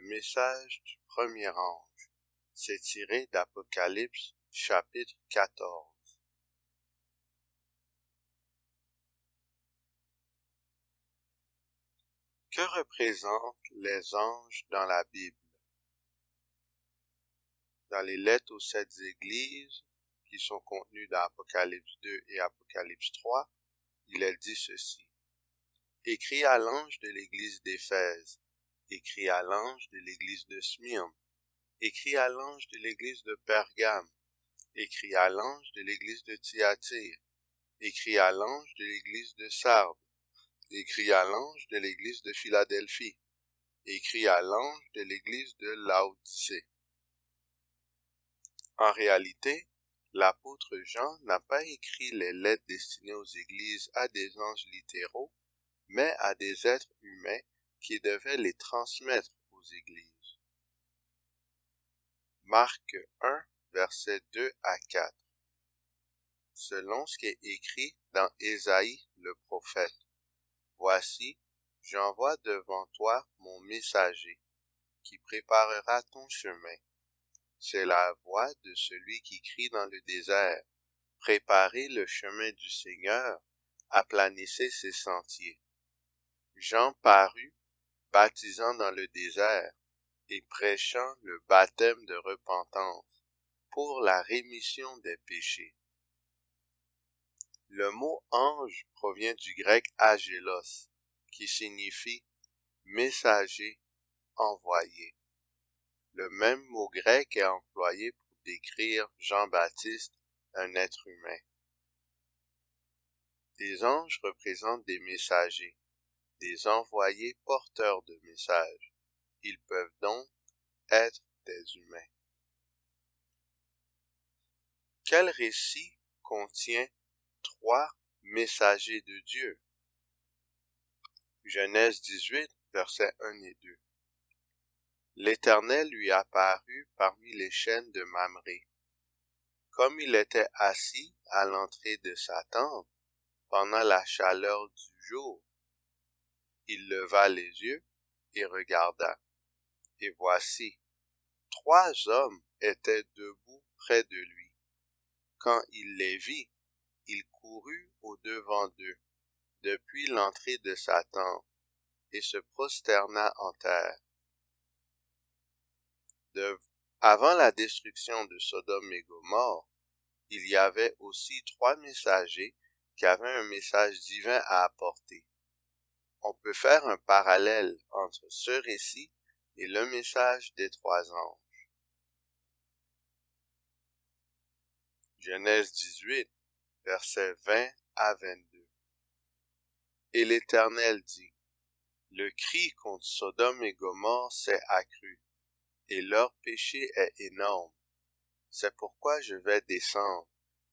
message du premier ange. C'est tiré d'Apocalypse, chapitre 14. Que représentent les anges dans la Bible? Dans les lettres aux 7 églises, qui sont contenues dans Apocalypse 2 et Apocalypse 3, il est dit ceci. Écrit à l'ange de l'église d'Éphèse, écrit à l'ange de l'église de Smyrne, écrit à l'ange de l'église de Pergame, écrit à l'ange de l'église de Thyatire, écrit à l'ange de l'église de Sardes, écrit à l'ange de l'église de Philadelphie, écrit à l'ange de l'église de Laodicée. En réalité, l'apôtre Jean n'a pas écrit les lettres destinées aux églises à des anges littéraux, mais à des êtres humains qui devaient les transmettre aux églises. Marc 1, versets 2 à 4. Selon ce qui est écrit dans Ésaïe le prophète. Voici, j'envoie devant toi mon messager, qui préparera ton chemin. C'est la voix de celui qui crie dans le désert. Préparez le chemin du Seigneur, aplanissez ses sentiers. Jean parut, baptisant dans le désert, et prêchant le baptême de repentance, pour la rémission des péchés. Le mot ange provient du grec agélos, qui signifie messager, envoyé. Le même mot grec est employé pour décrire Jean-Baptiste, un être humain. Les anges représentent des messagers, des envoyés porteurs de messages. Ils peuvent donc être des humains. Quel récit contient 3 messagers de Dieu? Genèse 18, versets 1 et 2. L'Éternel lui apparut parmi les chênes de Mamré. Comme il était assis à l'entrée de sa tente, pendant la chaleur du jour, il leva les yeux et regarda. Et voici, 3 hommes étaient debout près de lui. Quand il les vit, il courut au-devant d'eux, depuis l'entrée de sa tente, et se prosterna en terre. Avant la destruction de Sodome et Gomorrhe, il y avait aussi 3 messagers qui avaient un message divin à apporter. On peut faire un parallèle entre ce récit et le message des 3 anges. Genèse 18, versets 20 à 22. Et l'Éternel dit, le cri contre Sodome et Gomorrhe s'est accru, et leur péché est énorme. C'est pourquoi je vais descendre,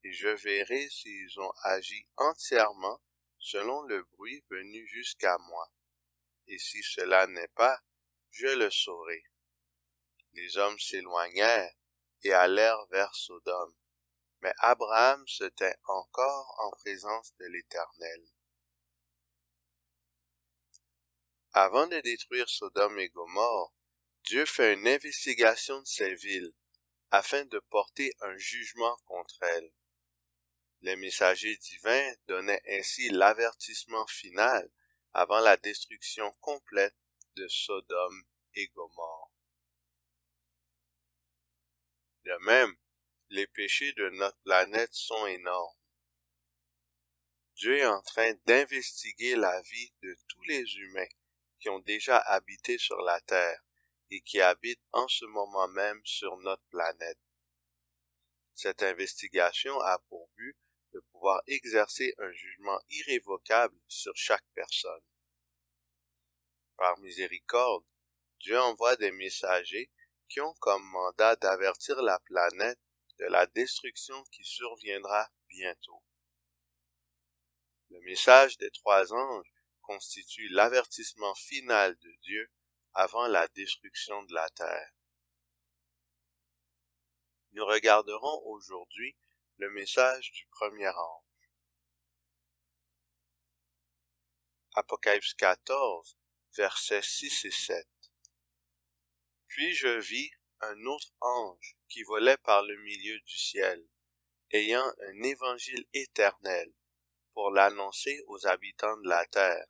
et je verrai s'ils ont agi entièrement selon le bruit venu jusqu'à moi. Et si cela n'est pas, je le saurai. Les hommes s'éloignèrent et allèrent vers Sodome. Mais Abraham se tint encore en présence de l'Éternel. Avant de détruire Sodome et Gomorrhe, Dieu fait une investigation de ces villes, afin de porter un jugement contre elles. Les messagers divins donnaient ainsi l'avertissement final avant la destruction complète de Sodome et Gomorrhe. De même, les péchés de notre planète sont énormes. Dieu est en train d'investiguer la vie de tous les humains qui ont déjà habité sur la Terre et qui habitent en ce moment même sur notre planète. Cette investigation a pour but de pouvoir exercer un jugement irrévocable sur chaque personne. Par miséricorde, Dieu envoie des messagers qui ont comme mandat d'avertir la planète de la destruction qui surviendra bientôt. Le message des 3 anges constitue l'avertissement final de Dieu avant la destruction de la terre. Nous regarderons aujourd'hui le message du premier ange. Apocalypse 14, versets 6 et 7. Puis je vis un autre ange qui volait par le milieu du ciel, ayant un évangile éternel pour l'annoncer aux habitants de la terre,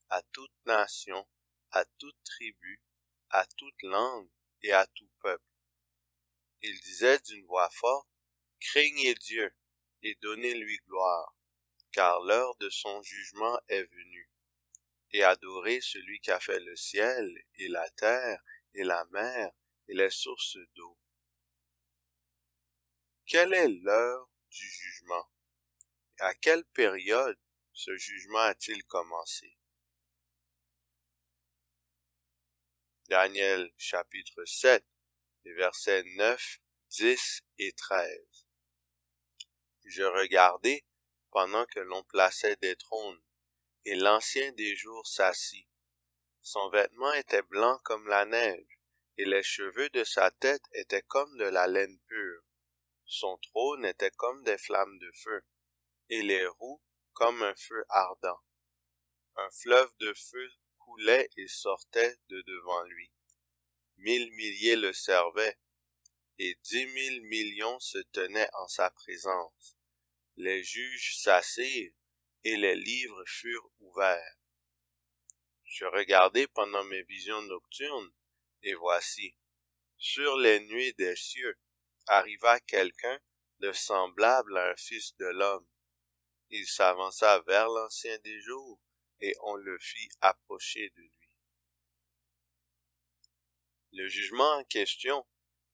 à toute nation, à toute tribu, à toute langue et à tout peuple. Il disait d'une voix forte, « Craignez Dieu et donnez-lui gloire, car l'heure de son jugement est venue, et adorez celui qui a fait le ciel et la terre et la mer et les sources d'eau. » Quelle est l'heure du jugement? À quelle période ce jugement a-t-il commencé? Daniel chapitre 7, les versets 9, 10 et 13. Je regardai pendant que l'on plaçait des trônes, et l'ancien des jours s'assit. Son vêtement était blanc comme la neige, et les cheveux de sa tête étaient comme de la laine pure. Son trône était comme des flammes de feu, et les roues comme un feu ardent. Un fleuve de feu coulait et sortait de devant lui. 1000 milliers le servaient, et 10 000 millions se tenaient en sa présence. Les juges s'assirent, et les livres furent ouverts. Je regardai pendant mes visions nocturnes, et voici, sur les nuées des cieux, arriva quelqu'un de semblable à un fils de l'homme. Il s'avança vers l'ancien des jours, et on le fit approcher de lui. Le jugement en question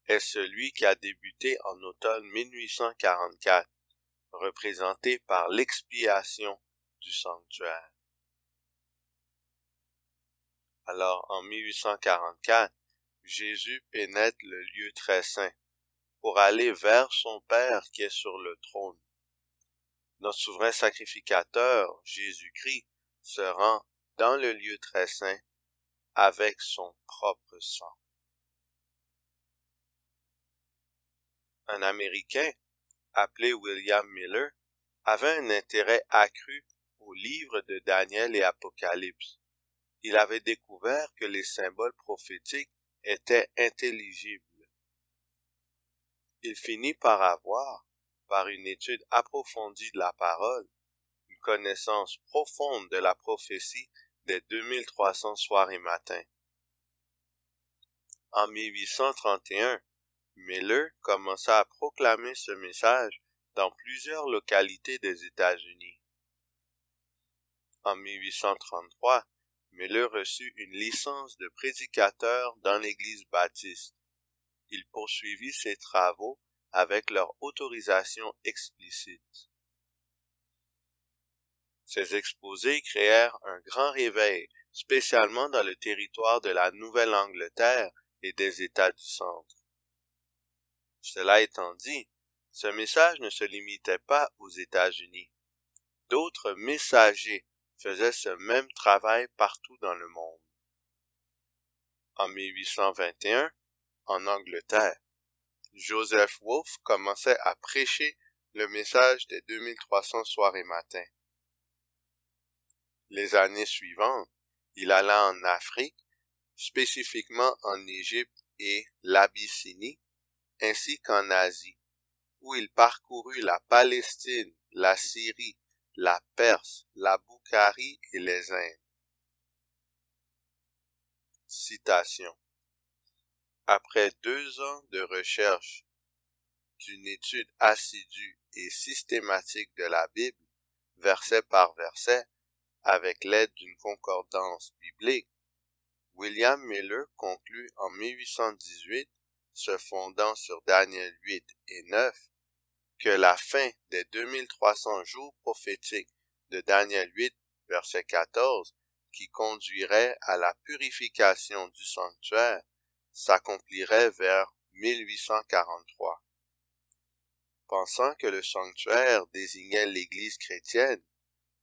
est celui qui a débuté en automne 1844, représenté par l'expiation du sanctuaire. Alors, en 1844, Jésus pénètre le lieu très saint pour aller vers son Père qui est sur le trône. Notre souverain sacrificateur, Jésus-Christ, se rend dans le lieu très saint avec son propre sang. Un Américain, appelé William Miller, avait un intérêt accru aux livres de Daniel et Apocalypse. Il avait découvert que les symboles prophétiques étaient intelligibles. Il finit par avoir, par une étude approfondie de la parole, une connaissance profonde de la prophétie des 2300 soirs et matins. En 1831, Miller commença à proclamer ce message dans plusieurs localités des États-Unis. En 1833, Miller reçut une licence de prédicateur dans l'Église baptiste. Il poursuivit ses travaux avec leur autorisation explicite. Ces exposés créèrent un grand réveil, spécialement dans le territoire de la Nouvelle-Angleterre et des États du centre. Cela étant dit, ce message ne se limitait pas aux États-Unis. D'autres messagers faisaient ce même travail partout dans le monde. En 1821, en Angleterre, Joseph Wolfe commençait à prêcher le message des 2300 soirs et matins. Les années suivantes, il alla en Afrique, spécifiquement en Égypte et l'Abyssinie, ainsi qu'en Asie, où il parcourut la Palestine, la Syrie, la Perse, la Boukharie et les Indes. Citation. Après 2 ans de recherche, d'une étude assidue et systématique de la Bible, verset par verset, avec l'aide d'une concordance biblique, William Miller conclut en 1818, se fondant sur Daniel 8 et 9, que la fin des 2300 jours prophétiques de Daniel 8, verset 14, qui conduirait à la purification du sanctuaire, s'accomplirait vers 1843. Pensant que le sanctuaire désignait l'Église chrétienne,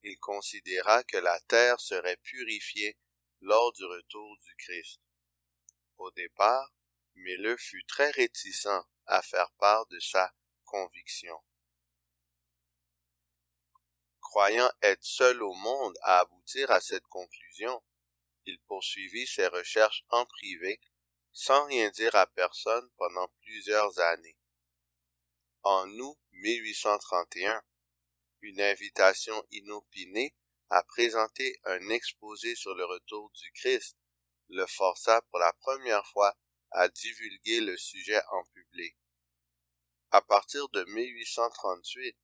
il considéra que la terre serait purifiée lors du retour du Christ. Au départ, Miller fut très réticent à faire part de sa conviction. Croyant être seul au monde à aboutir à cette conclusion, il poursuivit ses recherches en privé, sans rien dire à personne pendant plusieurs années. En août 1831, une invitation inopinée à présenter un exposé sur le retour du Christ le força pour la première fois à divulguer le sujet en public. À partir de 1838,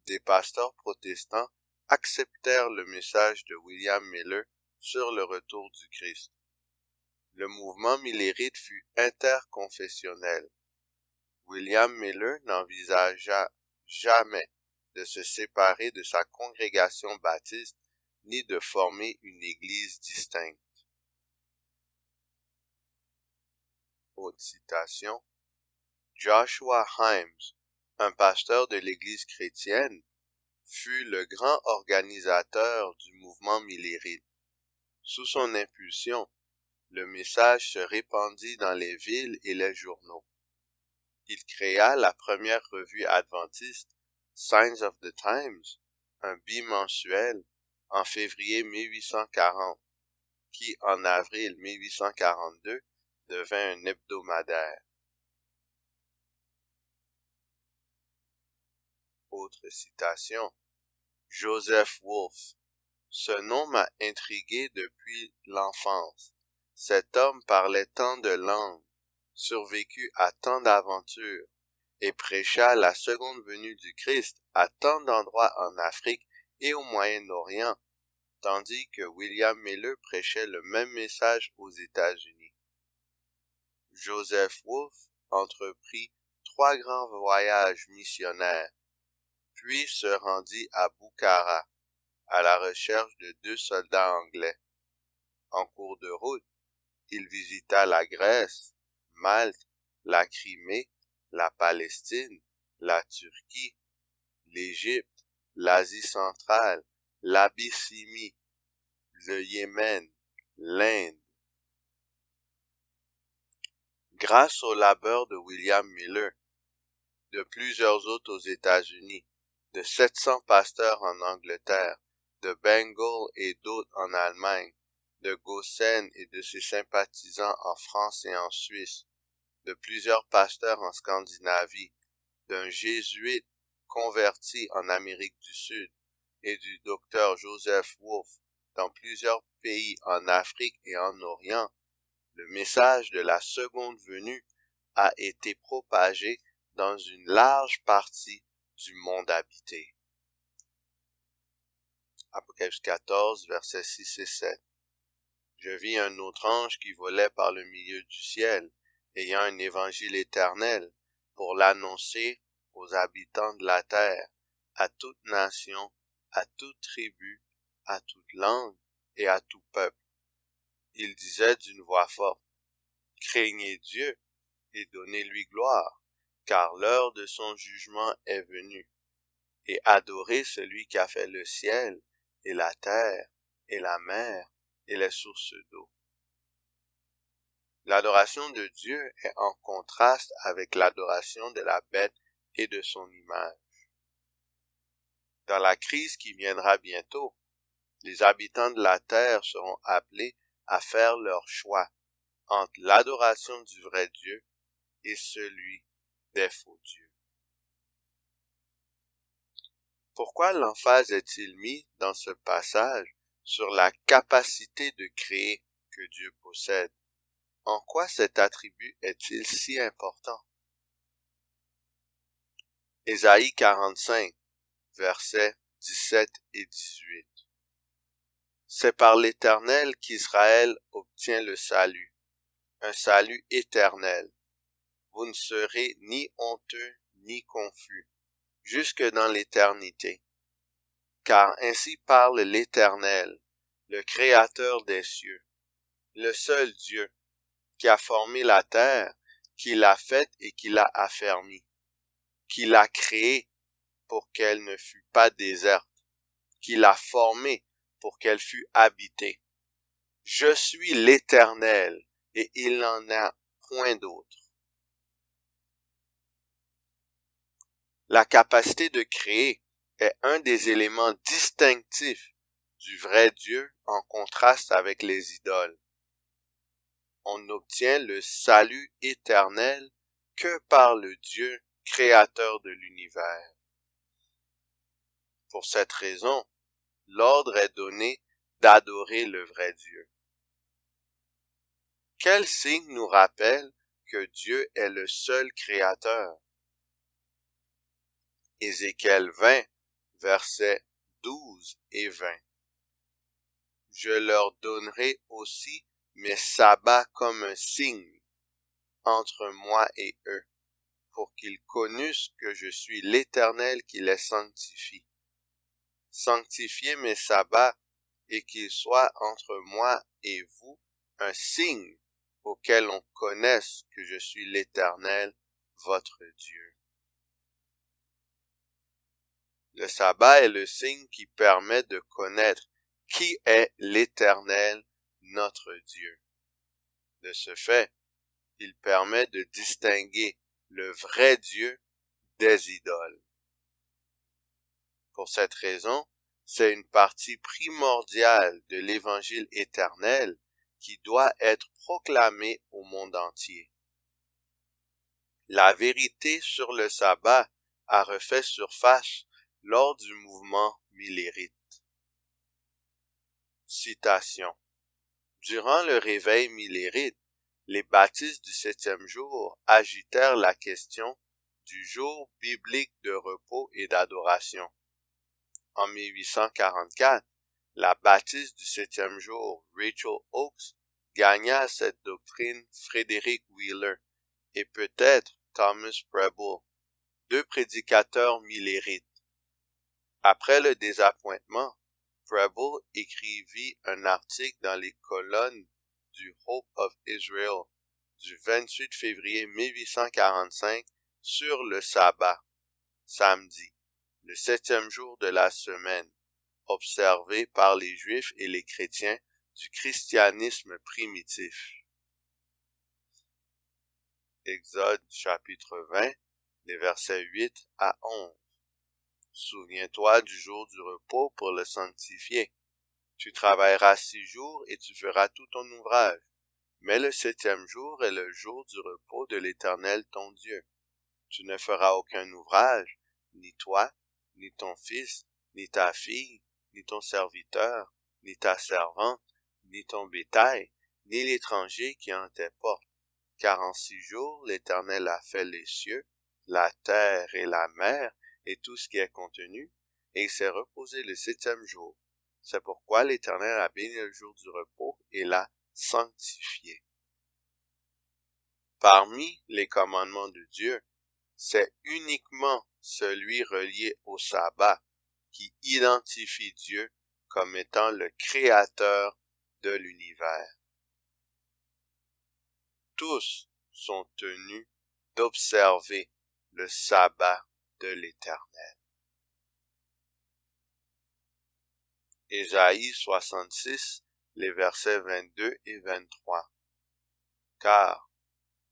des pasteurs protestants acceptèrent le message de William Miller sur le retour du Christ. Le mouvement millérite fut interconfessionnel. William Miller n'envisagea jamais de se séparer de sa congrégation baptiste ni de former une église distincte. Autre citation. Joshua Himes, un pasteur de l'Église chrétienne, fut le grand organisateur du mouvement millérite. Sous son impulsion, le message se répandit dans les villes et les journaux. Il créa la première revue adventiste, Signs of the Times, un bimensuel, en février 1840, qui, en avril 1842, devint un hebdomadaire. Autre citation. Joseph Wolfe. Ce nom m'a intrigué depuis l'enfance. Cet homme parlait tant de langues, survécut à tant d'aventures, et prêcha la seconde venue du Christ à tant d'endroits en Afrique et au Moyen-Orient, tandis que William Miller prêchait le même message aux États-Unis. Joseph Wolfe entreprit 3 grands voyages missionnaires, puis se rendit à Bukhara, à la recherche de 2 soldats anglais. En cours de route, il visita la Grèce, Malte, la Crimée, la Palestine, la Turquie, l'Égypte, l'Asie centrale, l'Abyssinie, le Yémen, l'Inde. Grâce au labeur de William Miller, de plusieurs autres aux États-Unis, de 700 pasteurs en Angleterre, de Bengal et d'autres en Allemagne, de Gossen et de ses sympathisants en France et en Suisse, de plusieurs pasteurs en Scandinavie, d'un jésuite converti en Amérique du Sud et du docteur Joseph Wolfe dans plusieurs pays en Afrique et en Orient, le message de la seconde venue a été propagé dans une large partie du monde habité. Apocalypse 14, versets 6 et 7. Je vis un autre ange qui volait par le milieu du ciel, ayant un évangile éternel, pour l'annoncer aux habitants de la terre, à toute nation, à toute tribu, à toute langue et à tout peuple. Il disait d'une voix forte, « Craignez Dieu et donnez-lui gloire, car l'heure de son jugement est venue, et adorez celui qui a fait le ciel, et la terre, et la mer, et les sources d'eau. » L'adoration de Dieu est en contraste avec l'adoration de la bête et de son image. Dans la crise qui viendra bientôt, les habitants de la terre seront appelés à faire leur choix entre l'adoration du vrai Dieu et celui des faux dieux. Pourquoi l'emphase est-il mis dans ce passage sur la capacité de créer que Dieu possède? En quoi cet attribut est-il si important? Ésaïe 45, versets 17 et 18. C'est par l'Éternel qu'Israël obtient le salut, un salut éternel. Vous ne serez ni honteux ni confus, jusque dans l'éternité. Car ainsi parle l'Éternel, le Créateur des cieux, le seul Dieu, qui a formé la terre, qui l'a faite et qui l'a affermie, qui l'a créée pour qu'elle ne fût pas déserte, qui l'a formée pour qu'elle fût habitée. Je suis l'Éternel, et il n'en a point d'autre. La capacité de créer est un des éléments distinctifs du vrai Dieu en contraste avec les idoles. on n'obtient le salut éternel que par le Dieu créateur de l'univers. Pour cette raison, l'ordre est donné d'adorer le vrai Dieu. Quel signe nous rappelle que Dieu est le seul créateur? Ézéchiel 20, versets 12 et 20. Je leur donnerai aussi mes sabbats comme un signe entre moi et eux, pour qu'ils connussent que je suis l'Éternel qui les sanctifie. Sanctifiez mes sabbats et qu'ils soient entre moi et vous un signe auquel on connaisse que je suis l'Éternel, votre Dieu. Le sabbat est le signe qui permet de connaître qui est l'Éternel, notre Dieu. De ce fait, il permet de distinguer le vrai Dieu des idoles. Pour cette raison, c'est une partie primordiale de l'Évangile éternel qui doit être proclamée au monde entier. La vérité sur le sabbat a refait surface lors du mouvement millérite. Citation. Durant le réveil millérite, les baptistes du 7e jour agitèrent la question du jour biblique de repos et d'adoration. En 1844, la baptiste du 7e jour, Rachel Oakes, gagna à cette doctrine Frederick Wheeler et peut-être Thomas Preble, deux prédicateurs millérites. Après le désappointement, Preble écrivit un article dans les colonnes du Hope of Israel du 28 février 1845 sur le sabbat, samedi, le 7e jour de la semaine, observé par les Juifs et les chrétiens du christianisme primitif. Exode chapitre 20, les versets 8 à 11. Souviens-toi du jour du repos pour le sanctifier. Tu travailleras 6 jours et tu feras tout ton ouvrage. Mais le 7e jour est le jour du repos de l'Éternel ton Dieu. Tu ne feras aucun ouvrage, ni toi, ni ton fils, ni ta fille, ni ton serviteur, ni ta servante, ni ton bétail, ni l'étranger qui est en tes portes. Car en 6 jours l'Éternel a fait les cieux, la terre et la mer, et tout ce qui est contenu, et il s'est reposé le 7e jour. C'est pourquoi l'Éternel a béni le jour du repos et l'a sanctifié. Parmi les commandements de Dieu, c'est uniquement celui relié au sabbat qui identifie Dieu comme étant le créateur de l'univers. Tous sont tenus d'observer le sabbat de l'Éternel. Ésaïe 66, les versets 22 et 23. Car,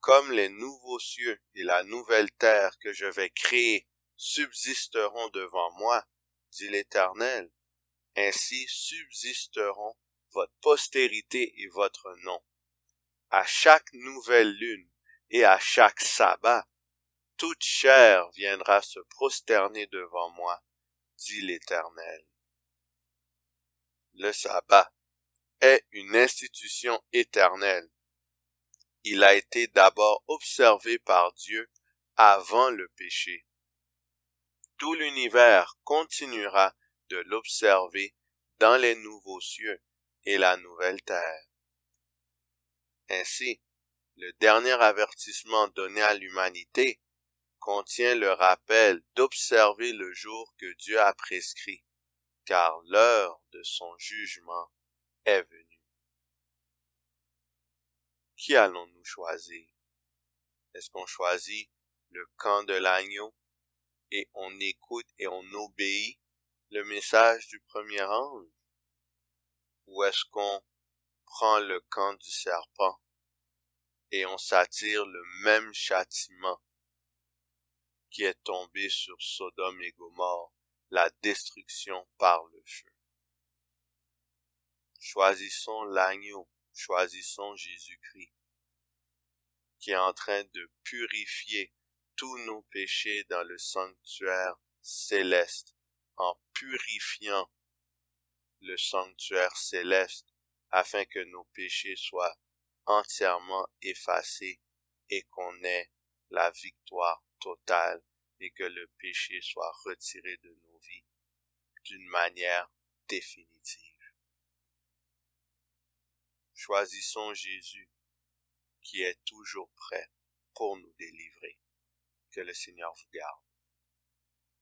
comme les nouveaux cieux et la nouvelle terre que je vais créer subsisteront devant moi, dit l'Éternel, ainsi subsisteront votre postérité et votre nom. À chaque nouvelle lune et à chaque sabbat, toute chair viendra se prosterner devant moi, dit l'Éternel. Le sabbat est une institution éternelle. Il a été d'abord observé par Dieu avant le péché. Tout l'univers continuera de l'observer dans les nouveaux cieux et la nouvelle terre. Ainsi, le dernier avertissement donné à l'humanité contient le rappel d'observer le jour que Dieu a prescrit, car l'heure de son jugement est venue. Qui allons-nous choisir? Est-ce qu'on choisit le camp de l'agneau et on écoute et on obéit le message du premier ange? Ou est-ce qu'on prend le camp du serpent et on s'attire le même châtiment qui est tombé sur Sodome et Gomorrhe, la destruction par le feu? Choisissons l'agneau, choisissons Jésus-Christ. qui est en train de purifier tous nos péchés dans le sanctuaire céleste, en purifiant le sanctuaire céleste, afin que nos péchés soient entièrement effacés et qu'on ait la victoire totale et que le péché soit retiré de nos vies d'une manière définitive. Choisissons Jésus qui est toujours prêt pour nous délivrer. Que le Seigneur vous garde.